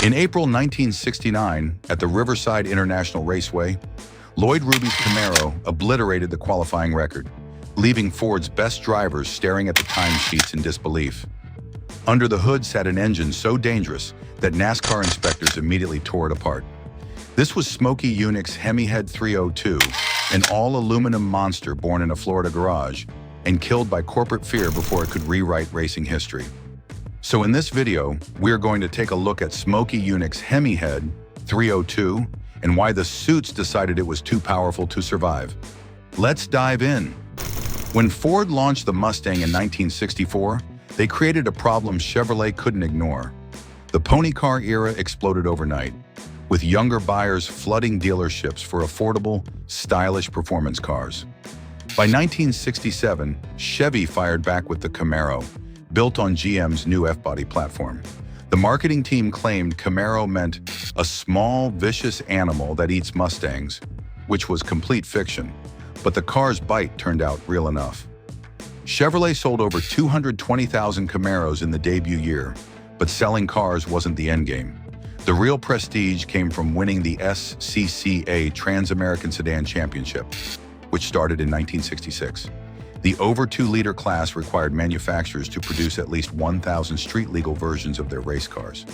In April 1969, at the Riverside International Raceway, Lloyd Ruby's Camaro obliterated the qualifying record, leaving Ford's best drivers staring at the timesheets in disbelief. Under the hood sat an engine so dangerous that NASCAR inspectors immediately tore it apart. This was Smokey Yunick's Hemihead 302, an all-aluminum monster born in a Florida garage and killed by corporate fear before it could rewrite racing history. So in this video, we're going to take a look at Smokey Yunick's Hemihead 302 and why the suits decided it was too powerful to survive. Let's dive in. When Ford launched the Mustang in 1964, they created a problem Chevrolet couldn't ignore. The pony car era exploded overnight, with younger buyers flooding dealerships for affordable, stylish performance cars. By 1967, Chevy fired back with the Camaro, built on GM's new F-body platform. The marketing team claimed Camaro meant a small, vicious animal that eats Mustangs, which was complete fiction, but the car's bite turned out real enough. Chevrolet sold over 220,000 Camaros in the debut year, but selling cars wasn't the endgame. The real prestige came from winning the SCCA Trans-American Sedan Championship, which started in 1966. The over 2-liter class required manufacturers to produce at least 1,000 street-legal versions of their race cars.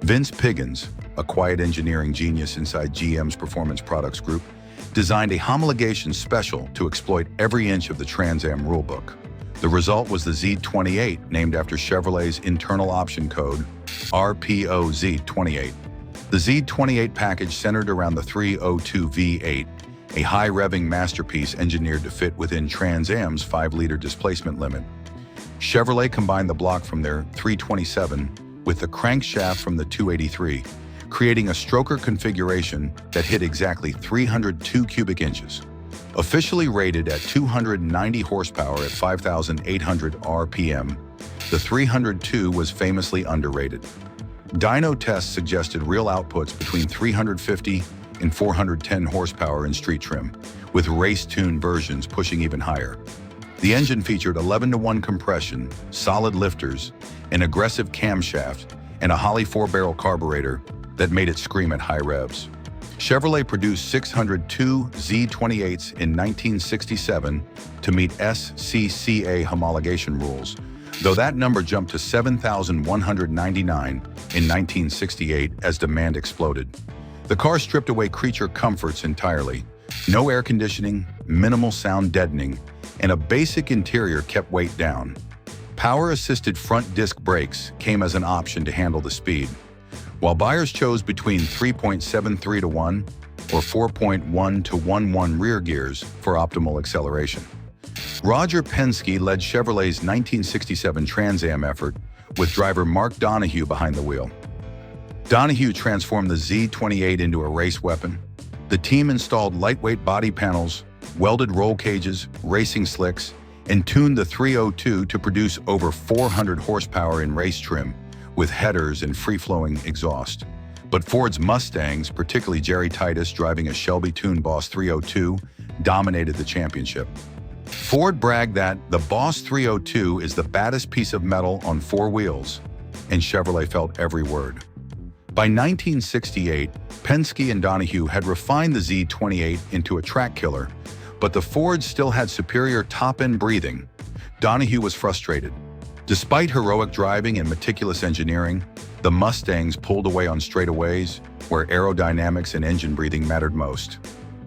Vince Piggins, a quiet engineering genius inside GM's Performance Products Group, designed a homologation special to exploit every inch of the Trans Am rulebook. The result was the Z28, named after Chevrolet's internal option code, RPO Z28. The Z28 package centered around the 302 V8, a high-revving masterpiece engineered to fit within Trans Am's 5-liter displacement limit. Chevrolet combined the block from their 327 with the crankshaft from the 283, creating a stroker configuration that hit exactly 302 cubic inches. Officially rated at 290 horsepower at 5,800 RPM, the 302 was famously underrated. Dyno tests suggested real outputs between 350 and 410 horsepower in street trim, with race-tuned versions pushing even higher. The engine featured 11-to-1 compression, solid lifters, an aggressive camshaft, and a Holley 4-barrel carburetor that made it scream at high revs. Chevrolet produced 602 Z28s in 1967 to meet SCCA homologation rules, though that number jumped to 7,199 in 1968 as demand exploded. The car stripped away creature comforts entirely. No air conditioning, minimal sound deadening, and a basic interior kept weight down. Power-assisted front disc brakes came as an option to handle the speed, while buyers chose between 3.73 to 1 or 4.1 to 1.1 rear gears for optimal acceleration. Roger Penske led Chevrolet's 1967 Trans Am effort, with driver Mark Donohue behind the wheel. Donohue transformed the Z28 into a race weapon. The team installed lightweight body panels, welded roll cages, racing slicks, and tuned the 302 to produce over 400 horsepower in race trim, with headers and free-flowing exhaust. But Ford's Mustangs, particularly Jerry Titus driving a Shelby tuned Boss 302, dominated the championship. Ford bragged that the Boss 302 is the baddest piece of metal on 4 wheels, and Chevrolet felt every word. By 1968, Penske and Donohue had refined the Z28 into a track killer, but the Fords still had superior top-end breathing. Donohue was frustrated. Despite heroic driving and meticulous engineering, the Mustangs pulled away on straightaways, where aerodynamics and engine breathing mattered most.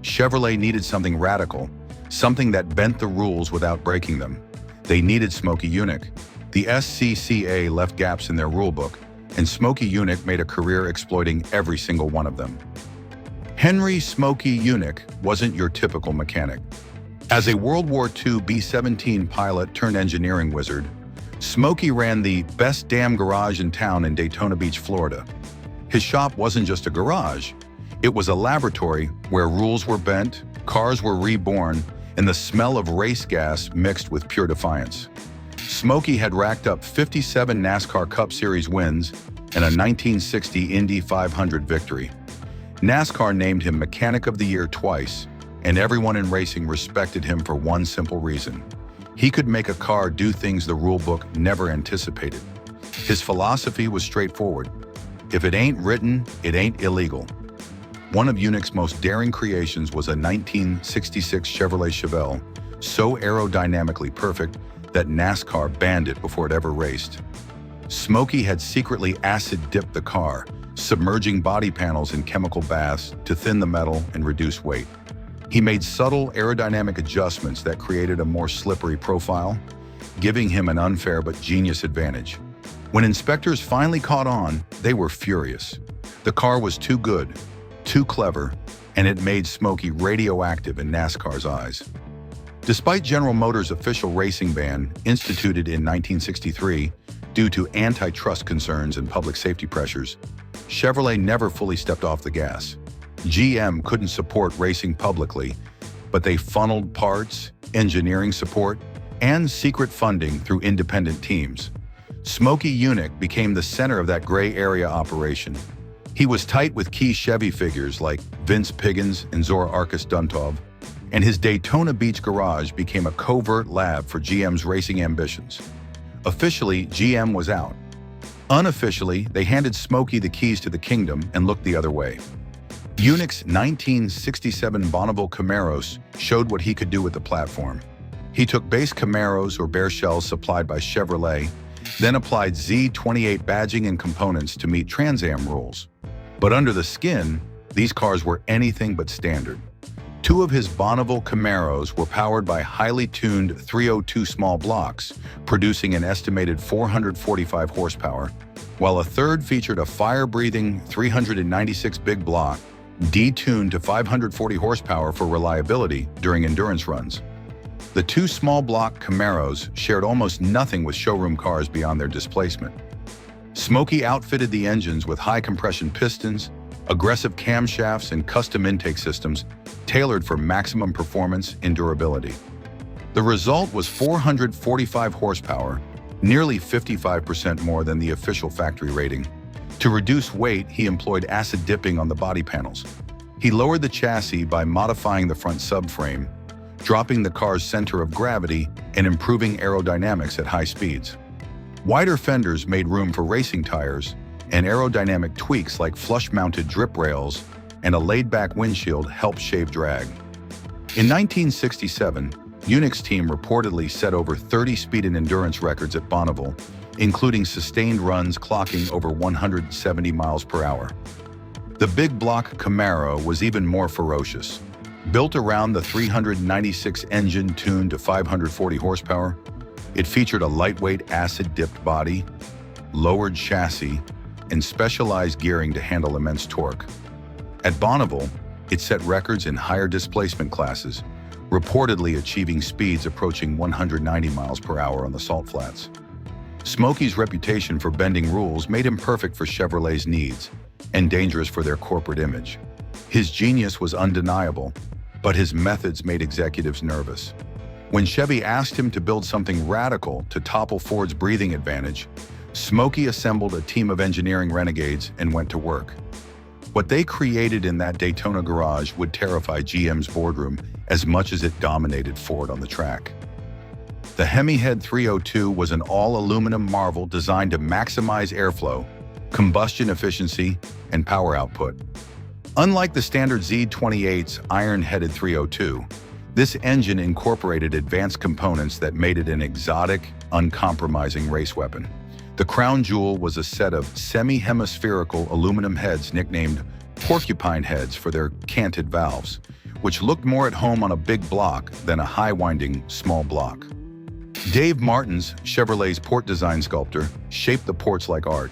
Chevrolet needed something radical, something that bent the rules without breaking them. They needed Smokey Yunick. The SCCA left gaps in their rulebook, and Smokey Yunick made a career exploiting every single one of them. Henry Smokey Yunick wasn't your typical mechanic. As a World War II B-17 pilot turned engineering wizard, Smokey ran the best damn garage in town in Daytona Beach, Florida. His shop wasn't just a garage, it was a laboratory where rules were bent, cars were reborn, and the smell of race gas mixed with pure defiance. Smokey had racked up 57 NASCAR Cup Series wins and a 1960 Indy 500 victory. NASCAR named him Mechanic of the Year twice, and everyone in racing respected him for one simple reason. He could make a car do things the rulebook never anticipated. His philosophy was straightforward. If it ain't written, it ain't illegal. One of Yunick's most daring creations was a 1966 Chevrolet Chevelle, so aerodynamically perfect that NASCAR banned it before it ever raced. Smokey had secretly acid-dipped the car, submerging body panels in chemical baths to thin the metal and reduce weight. He made subtle aerodynamic adjustments that created a more slippery profile, giving him an unfair but genius advantage. When inspectors finally caught on, they were furious. The car was too good, too clever, and it made Smokey radioactive in NASCAR's eyes. Despite General Motors' official racing ban, instituted in 1963 due to antitrust concerns and public safety pressures, Chevrolet never fully stepped off the gas. GM couldn't support racing publicly, but they funneled parts, engineering support, and secret funding through independent teams. Smokey Yunick became the center of that gray area operation. He was tight with key Chevy figures like Vince Piggins and Zora Arkus Duntov, and his Daytona Beach garage became a covert lab for GM's racing ambitions. Officially, GM was out. Unofficially, they handed Smokey the keys to the kingdom and looked the other way. Yunick's 1967 Bonneville Camaros showed what he could do with the platform. He took base Camaros or bare shells supplied by Chevrolet, then applied Z28 badging and components to meet Trans Am rules. But under the skin, these cars were anything but standard. Two of his Bonneville Camaros were powered by highly tuned 302 small blocks, producing an estimated 445 horsepower, while a third featured a fire-breathing 396 big block, detuned to 540 horsepower for reliability during endurance runs. The two small block Camaros shared almost nothing with showroom cars beyond their displacement. Smokey outfitted the engines with high compression pistons, aggressive camshafts, and custom intake systems tailored for maximum performance and durability. The result was 445 horsepower, nearly 55% more than the official factory rating. To reduce weight, he employed acid dipping on the body panels. He lowered the chassis by modifying the front subframe, dropping the car's center of gravity and improving aerodynamics at high speeds. Wider fenders made room for racing tires, and aerodynamic tweaks like flush-mounted drip rails and a laid-back windshield helped shave drag. In 1967, Yunick's team reportedly set over 30 speed and endurance records at Bonneville, including sustained runs clocking over 170 miles per hour. The big block Camaro was even more ferocious. Built around the 396 engine tuned to 540 horsepower, it featured a lightweight acid-dipped body, lowered chassis, and specialized gearing to handle immense torque. At Bonneville, it set records in higher displacement classes, reportedly achieving speeds approaching 190 miles per hour on the salt flats. Smokey's reputation for bending rules made him perfect for Chevrolet's needs and dangerous for their corporate image. His genius was undeniable, but his methods made executives nervous. When Chevy asked him to build something radical to topple Ford's breathing advantage, Smokey assembled a team of engineering renegades and went to work. What they created in that Daytona garage would terrify GM's boardroom as much as it dominated Ford on the track. The Hemihead 302 was an all-aluminum marvel designed to maximize airflow, combustion efficiency, and power output. Unlike the standard Z28's iron-headed 302, this engine incorporated advanced components that made it an exotic, uncompromising race weapon. The crown jewel was a set of semi-hemispherical aluminum heads nicknamed porcupine heads for their canted valves, which looked more at home on a big block than a high-winding small block. Dave Martins, Chevrolet's port design sculptor, shaped the ports like art.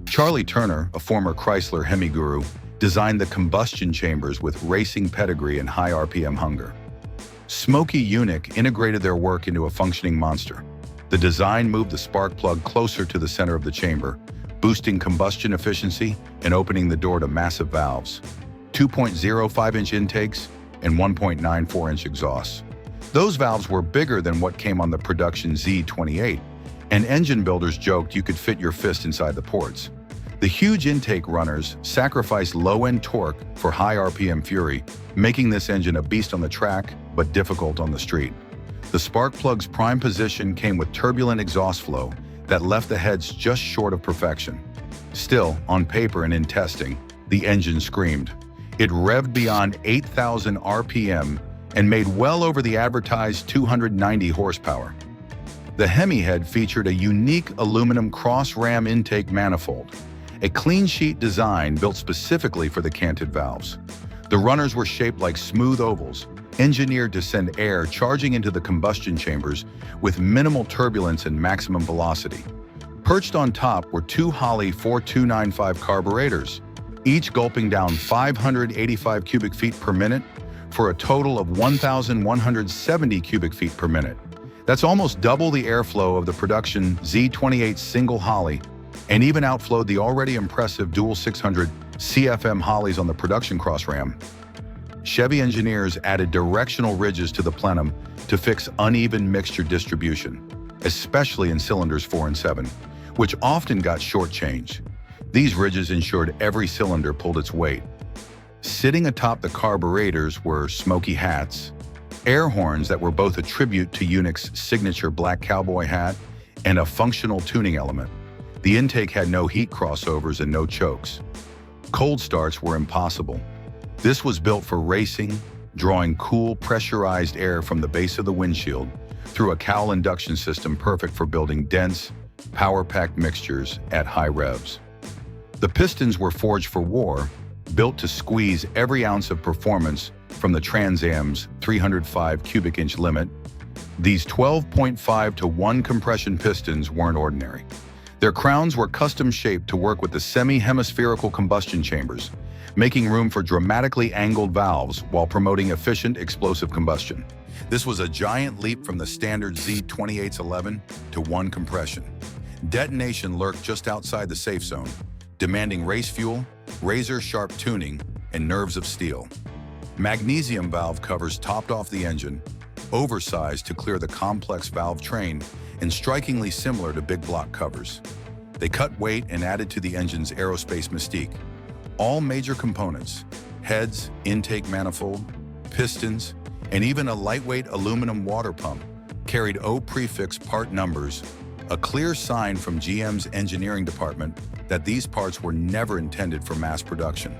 Charlie Turner, a former Chrysler Hemi guru, designed the combustion chambers with racing pedigree and high RPM hunger. Smokey Yunick integrated their work into a functioning monster. The design moved the spark plug closer to the center of the chamber, boosting combustion efficiency and opening the door to massive valves, 2.05-inch intakes and 1.94-inch exhausts. Those valves were bigger than what came on the production Z28, and engine builders joked you could fit your fist inside the ports. The huge intake runners sacrificed low-end torque for high RPM fury, making this engine a beast on the track but difficult on the street. The spark plug's prime position came with turbulent exhaust flow that left the heads just short of perfection. Still, on paper and in testing, the engine screamed. It revved beyond 8,000 RPM and made well over the advertised 290 horsepower. The Hemihead featured a unique aluminum cross-ram intake manifold, a clean-sheet design built specifically for the canted valves. The runners were shaped like smooth ovals, engineered to send air charging into the combustion chambers with minimal turbulence and maximum velocity. Perched on top were two Holley 4295 carburetors, each gulping down 585 cubic feet per minute for a total of 1,170 cubic feet per minute. That's almost double the airflow of the production Z28 single Holley, and even outflowed the already impressive dual 600 CFM Holleys on the production cross-ram. Chevy engineers added directional ridges to the plenum to fix uneven mixture distribution, especially in cylinders 4 and 7, which often got shortchanged. These ridges ensured every cylinder pulled its weight. Sitting atop the carburetors were Smokey hats, air horns that were both a tribute to Yunick's signature black cowboy hat and a functional tuning element. The intake had no heat crossovers and no chokes. Cold starts were impossible. This was built for racing, drawing cool, pressurized air from the base of the windshield through a cowl induction system perfect for building dense, power-packed mixtures at high revs. The pistons were forged for war, built to squeeze every ounce of performance from the Trans Am's 305 cubic inch limit. These 12.5 to 1 compression pistons weren't ordinary. Their crowns were custom shaped to work with the semi-hemispherical combustion chambers, making room for dramatically angled valves while promoting efficient explosive combustion. This was a giant leap from the standard Z28's 11 to 1 compression. Detonation lurked just outside the safe zone, demanding race fuel, razor-sharp tuning, and nerves of steel. Magnesium valve covers topped off the engine, oversized to clear the complex valve train, and strikingly similar to big block covers. They cut weight and added to the engine's aerospace mystique. All major components, heads, intake manifold, pistons, and even a lightweight aluminum water pump, carried O prefix part numbers, a clear sign from GM's engineering department that these parts were never intended for mass production.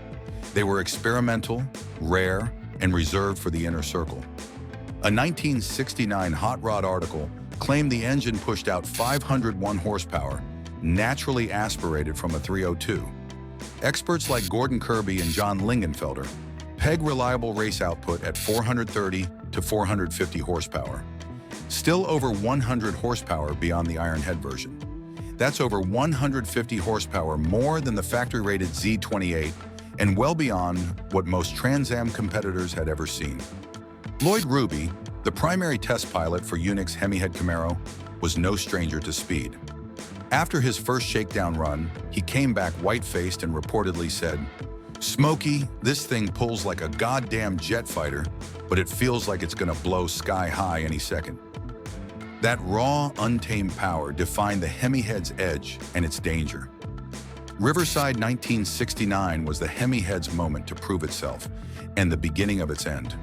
They were experimental, rare, and reserved for the inner circle. A 1969 Hot Rod article claimed the engine pushed out 501 horsepower, naturally aspirated from a 302. Experts like Gordon Kirby and John Lingenfelder peg reliable race output at 430 to 450 horsepower. Still over 100 horsepower beyond the Ironhead version. That's over 150 horsepower more than the factory-rated Z28 and well beyond what most Trans Am competitors had ever seen. Lloyd Ruby, the primary test pilot for Yunick's Hemihead Camaro, was no stranger to speed. After his first shakedown run, he came back white-faced and reportedly said, "Smokey, this thing pulls like a goddamn jet fighter, but it feels like it's gonna blow sky high any second." That raw, untamed power defined the Hemihead's edge and its danger. Riverside 1969 was the Hemihead's moment to prove itself and the beginning of its end.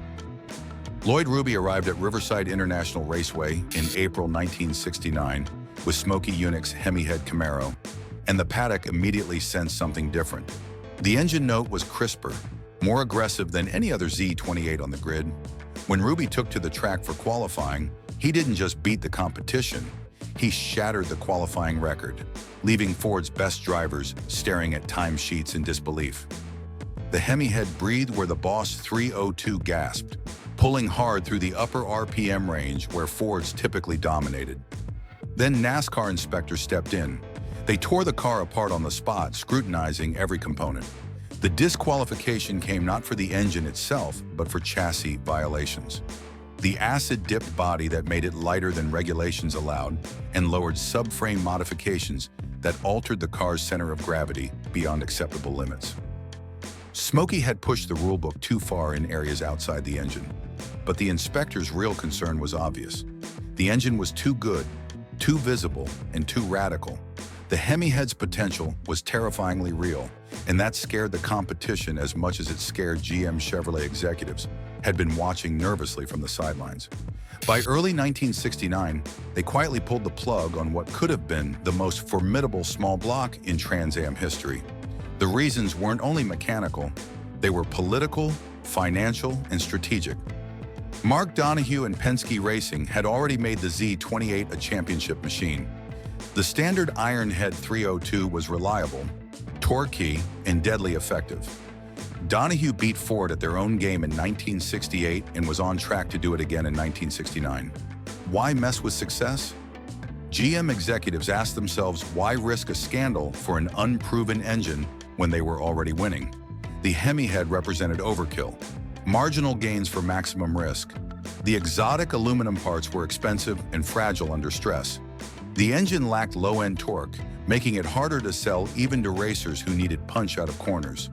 Lloyd Ruby arrived at Riverside International Raceway in April 1969 with Smokey Yunick's Hemihead Camaro, and the paddock immediately sensed something different. The engine note was crisper, more aggressive than any other Z28 on the grid. When Ruby took to the track for qualifying, he didn't just beat the competition, he shattered the qualifying record, leaving Ford's best drivers staring at timesheets in disbelief. The Hemihead breathed where the Boss 302 gasped, pulling hard through the upper RPM range where Fords typically dominated. Then NASCAR inspectors stepped in. They tore the car apart on the spot, scrutinizing every component. The disqualification came not for the engine itself, but for chassis violations. The acid-dipped body that made it lighter than regulations allowed and lowered subframe modifications that altered the car's center of gravity beyond acceptable limits. Smokey had pushed the rulebook too far in areas outside the engine, but the inspector's real concern was obvious. The engine was too good, too visible, and too radical. The Hemihead's potential was terrifyingly real, and that scared the competition as much as it scared GM Chevrolet executives, had been watching nervously from the sidelines. By early 1969, they quietly pulled the plug on what could have been the most formidable small block in Trans Am history. The reasons weren't only mechanical, they were political, financial, and strategic. Mark Donohue and Penske Racing had already made the Z28 a championship machine. The standard Ironhead 302 was reliable, torquey, and deadly effective. Donohue beat Ford at their own game in 1968 and was on track to do it again in 1969. Why mess with success? GM executives asked themselves why risk a scandal for an unproven engine when they were already winning. The Hemihead represented overkill, marginal gains for maximum risk. The exotic aluminum parts were expensive and fragile under stress. The engine lacked low-end torque, making it harder to sell even to racers who needed punch out of corners.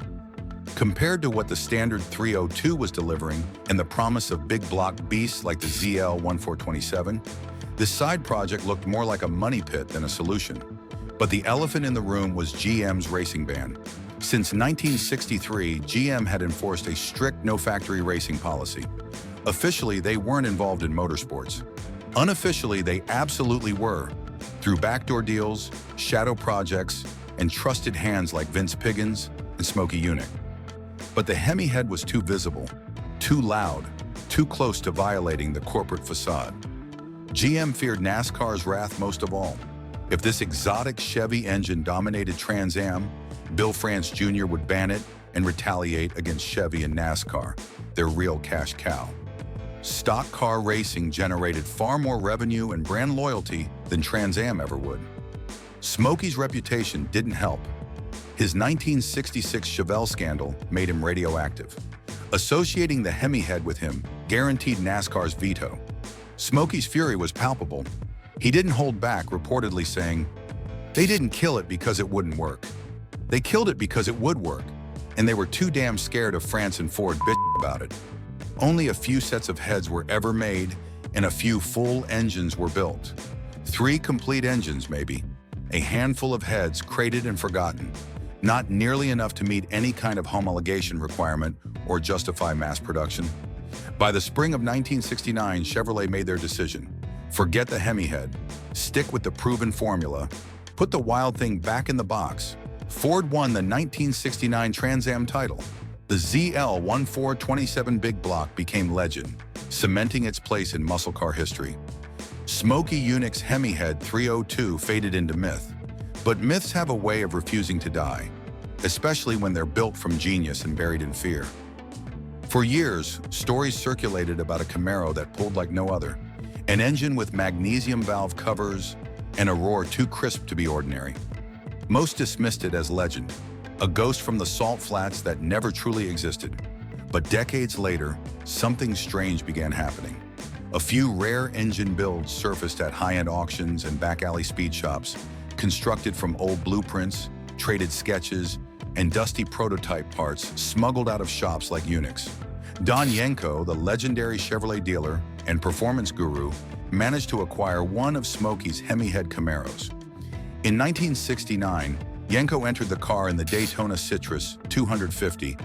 Compared to what the standard 302 was delivering and the promise of big block beasts like the ZL1427, this side project looked more like a money pit than a solution. But the elephant in the room was GM's racing ban. Since 1963, GM had enforced a strict no-factory racing policy. Officially, they weren't involved in motorsports. Unofficially, they absolutely were, through backdoor deals, shadow projects, and trusted hands like Vince Piggins and Smokey Yunick. But the Hemihead was too visible, too loud, too close to violating the corporate facade. GM feared NASCAR's wrath most of all. If this exotic Chevy engine dominated Trans Am, Bill France Jr. would ban it and retaliate against Chevy and NASCAR, their real cash cow. Stock car racing generated far more revenue and brand loyalty than Trans Am ever would. Smokey's reputation didn't help. His 1966 Chevelle scandal made him radioactive. Associating the Hemihead with him guaranteed NASCAR's veto. Smokey's fury was palpable. He didn't hold back, reportedly saying, "They didn't kill it because it wouldn't work. They killed it because it would work, and they were too damn scared of France and Ford bitching about it." Only a few sets of heads were ever made, and a few full engines were built. 3 complete engines, maybe. A handful of heads crated and forgotten. Not nearly enough to meet any kind of homologation requirement or justify mass production. By the spring of 1969, Chevrolet made their decision. Forget the Hemihead. Stick with the proven formula. Put the wild thing back in the box. Ford won the 1969 Trans Am title. The ZL1427 Big Block became legend, cementing its place in muscle car history. Smokey Yunick's Hemihead 302 faded into myth. But myths have a way of refusing to die, especially when they're built from genius and buried in fear. For years, stories circulated about a Camaro that pulled like no other, an engine with magnesium valve covers and a roar too crisp to be ordinary. Most dismissed it as legend, a ghost from the salt flats that never truly existed. But decades later, something strange began happening. A few rare engine builds surfaced at high-end auctions and back-alley speed shops, constructed from old blueprints, traded sketches, and dusty prototype parts smuggled out of shops like Yunick's. Don Yenko, the legendary Chevrolet dealer and performance guru, managed to acquire one of Smokey's Hemihead Camaros. In 1969, Yenko entered the car in the Daytona Citrus 250,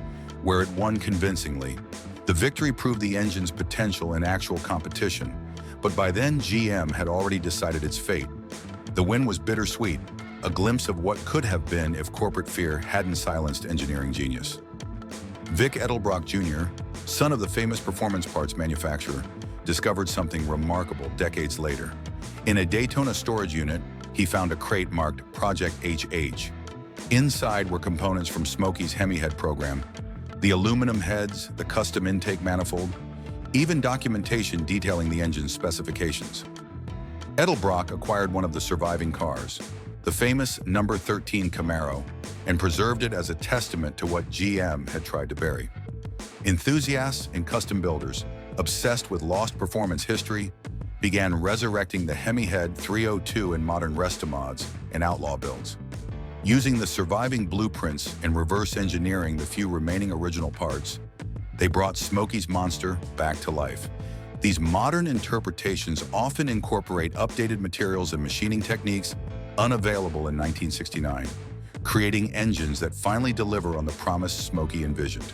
where it won convincingly. The victory proved the engine's potential in actual competition, but by then GM had already decided its fate. The win was bittersweet, a glimpse of what could have been if corporate fear hadn't silenced engineering genius. Vic Edelbrock Jr., son of the famous performance parts manufacturer, discovered something remarkable decades later. In a Daytona storage unit, he found a crate marked Project HH. Inside were components from Smokey's Hemihead program, the aluminum heads, the custom intake manifold, even documentation detailing the engine's specifications. Edelbrock acquired one of the surviving cars, the famous number 13 Camaro, and preserved it as a testament to what GM had tried to bury. Enthusiasts and custom builders, obsessed with lost performance history, began resurrecting the Hemihead 302 in modern restomods and outlaw builds. Using the surviving blueprints and reverse engineering the few remaining original parts, they brought Smokey's monster back to life. These modern interpretations often incorporate updated materials and machining techniques unavailable in 1969, creating engines that finally deliver on the promise Smokey envisioned.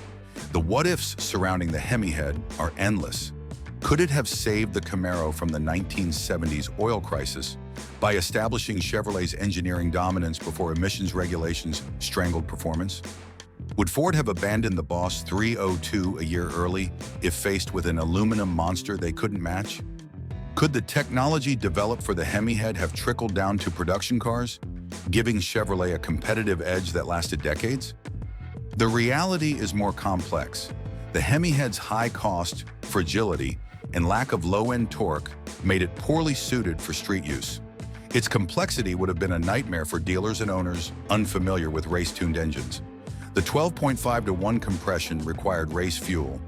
The what-ifs surrounding the Hemihead are endless. Could it have saved the Camaro from the 1970s oil crisis by establishing Chevrolet's engineering dominance before emissions regulations strangled performance? Would Ford have abandoned the Boss 302 a year early if faced with an aluminum monster they couldn't match? Could the technology developed for the Hemihead have trickled down to production cars, giving Chevrolet a competitive edge that lasted decades? The reality is more complex. The Hemihead's high cost, fragility, and lack of low-end torque made it poorly suited for street use. Its complexity would have been a nightmare for dealers and owners unfamiliar with race-tuned engines. The 12.5-to-1 compression required race fuel,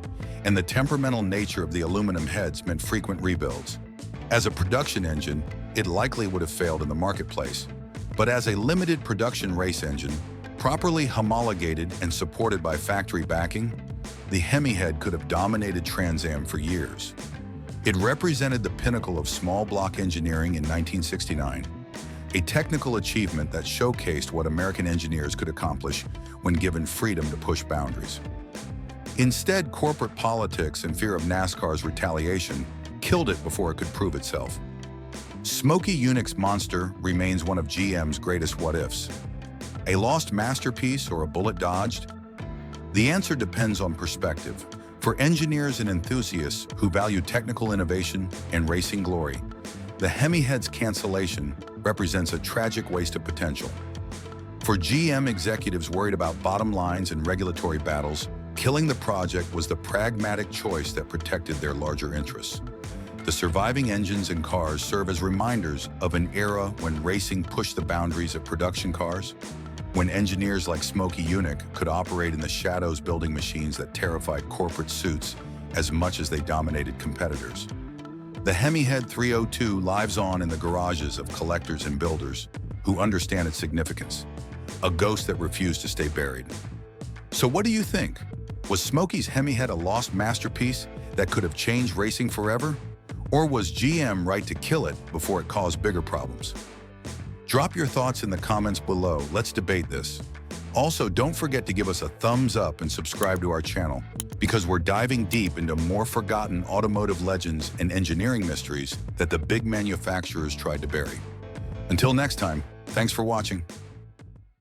and the temperamental nature of the aluminum heads meant frequent rebuilds. As a production engine, it likely would have failed in the marketplace. But as a limited production race engine, properly homologated and supported by factory backing, the Hemihead could have dominated Trans Am for years. It represented the pinnacle of small block engineering in 1969, a technical achievement that showcased what American engineers could accomplish when given freedom to push boundaries. Instead, corporate politics and fear of NASCAR's retaliation killed it before it could prove itself. Smokey Yunick's monster remains one of GM's greatest what-ifs. A lost masterpiece or a bullet dodged? The answer depends on perspective. For engineers and enthusiasts who value technical innovation and racing glory, the Hemihead's cancellation represents a tragic waste of potential. For GM executives worried about bottom lines and regulatory battles, killing the project was the pragmatic choice that protected their larger interests. The surviving engines and cars serve as reminders of an era when racing pushed the boundaries of production cars, when engineers like Smokey Yunick could operate in the shadows building machines that terrified corporate suits as much as they dominated competitors. The Hemihead 302 lives on in the garages of collectors and builders who understand its significance, a ghost that refused to stay buried. So what do you think? Was Smokey's Hemihead a lost masterpiece that could have changed racing forever? Or was GM right to kill it before it caused bigger problems? Drop your thoughts in the comments below. Let's debate this. Also, don't forget to give us a thumbs up and subscribe to our channel, because we're diving deep into more forgotten automotive legends and engineering mysteries that the big manufacturers tried to bury. Until next time, thanks for watching.